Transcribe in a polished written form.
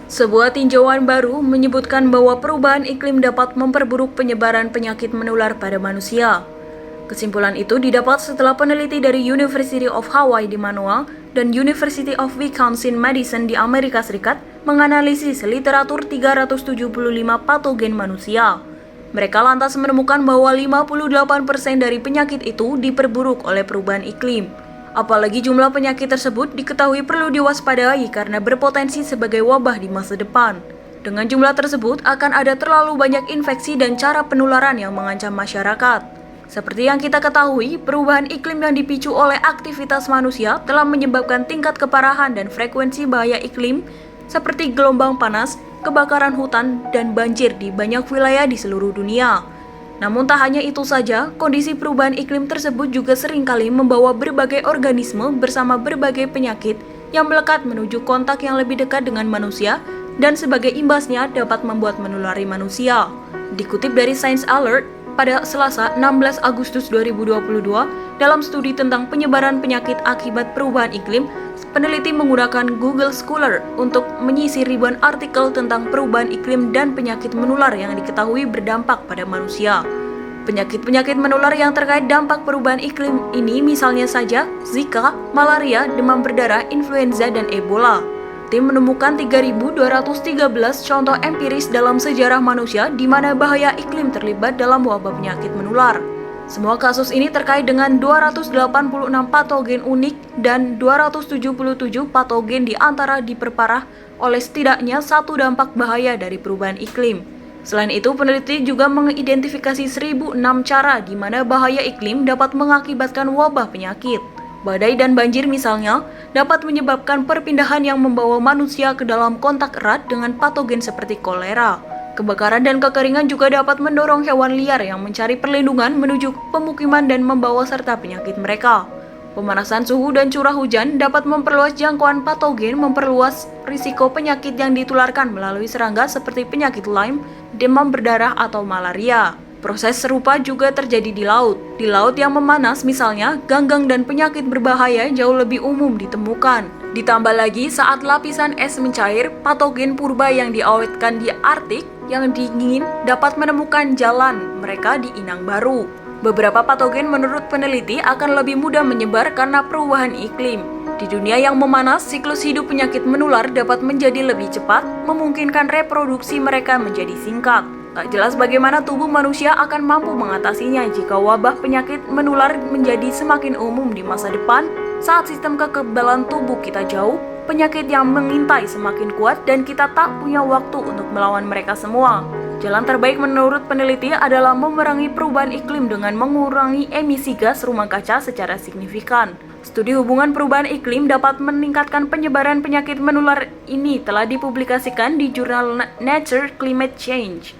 Sebuah tinjauan baru menyebutkan bahwa perubahan iklim dapat memperburuk penyebaran penyakit menular pada manusia. Kesimpulan itu didapat setelah peneliti dari University of Hawaii di Manoa dan University of Wisconsin-Madison di Amerika Serikat menganalisis literatur 375 patogen manusia. Mereka lantas menemukan bahwa 58% dari penyakit itu diperburuk oleh perubahan iklim. Apalagi jumlah penyakit tersebut diketahui perlu diwaspadai karena berpotensi sebagai wabah di masa depan. Dengan jumlah tersebut akan ada terlalu banyak infeksi dan cara penularan yang mengancam masyarakat. Seperti yang kita ketahui, perubahan iklim yang dipicu oleh aktivitas manusia telah menyebabkan tingkat keparahan dan frekuensi bahaya iklim seperti gelombang panas, kebakaran hutan, dan banjir di banyak wilayah di seluruh dunia. Namun tak hanya itu saja, kondisi perubahan iklim tersebut juga seringkali membawa berbagai organisme bersama berbagai penyakit yang melekat menuju kontak yang lebih dekat dengan manusia dan sebagai imbasnya dapat membuat menulari manusia. Dikutip dari Science Alert, pada Selasa 16 Agustus 2022, dalam studi tentang penyebaran penyakit akibat perubahan iklim, peneliti menggunakan Google Scholar untuk menyisir ribuan artikel tentang perubahan iklim dan penyakit menular yang diketahui berdampak pada manusia. Penyakit-penyakit menular yang terkait dampak perubahan iklim ini misalnya saja Zika, malaria, demam berdarah, influenza, dan Ebola. Tim menemukan 3.213 contoh empiris dalam sejarah manusia di mana bahaya iklim terlibat dalam wabah penyakit menular. Semua kasus ini terkait dengan 286 patogen unik dan 277 patogen di antara diperparah oleh setidaknya satu dampak bahaya dari perubahan iklim. Selain itu, peneliti juga mengidentifikasi 1.006 cara di mana bahaya iklim dapat mengakibatkan wabah penyakit. Badai dan banjir misalnya dapat menyebabkan perpindahan yang membawa manusia ke dalam kontak erat dengan patogen seperti kolera. Kebakaran dan kekeringan juga dapat mendorong hewan liar yang mencari perlindungan menuju pemukiman dan membawa serta penyakit mereka. Pemanasan suhu dan curah hujan dapat memperluas jangkauan patogen, memperluas risiko penyakit yang ditularkan melalui serangga seperti penyakit Lyme, demam berdarah, atau malaria. Proses serupa juga terjadi di laut. Di laut yang memanas misalnya, ganggang dan penyakit berbahaya jauh lebih umum ditemukan. Ditambah lagi saat lapisan es mencair, patogen purba yang diawetkan di Arktik yang dingin dapat menemukan jalan mereka di inang baru. Beberapa patogen menurut peneliti akan lebih mudah menyebar karena perubahan iklim. Di dunia yang memanas, siklus hidup penyakit menular dapat menjadi lebih cepat, memungkinkan reproduksi mereka menjadi singkat. Tak jelas bagaimana tubuh manusia akan mampu mengatasinya jika wabah penyakit menular menjadi semakin umum di masa depan saat sistem kekebalan tubuh kita jauh, penyakit yang mengintai semakin kuat dan kita tak punya waktu untuk melawan mereka semua. Jalan terbaik menurut peneliti adalah memerangi perubahan iklim dengan mengurangi emisi gas rumah kaca secara signifikan. Studi hubungan perubahan iklim dapat meningkatkan penyebaran penyakit menular ini telah dipublikasikan di jurnal Nature Climate Change.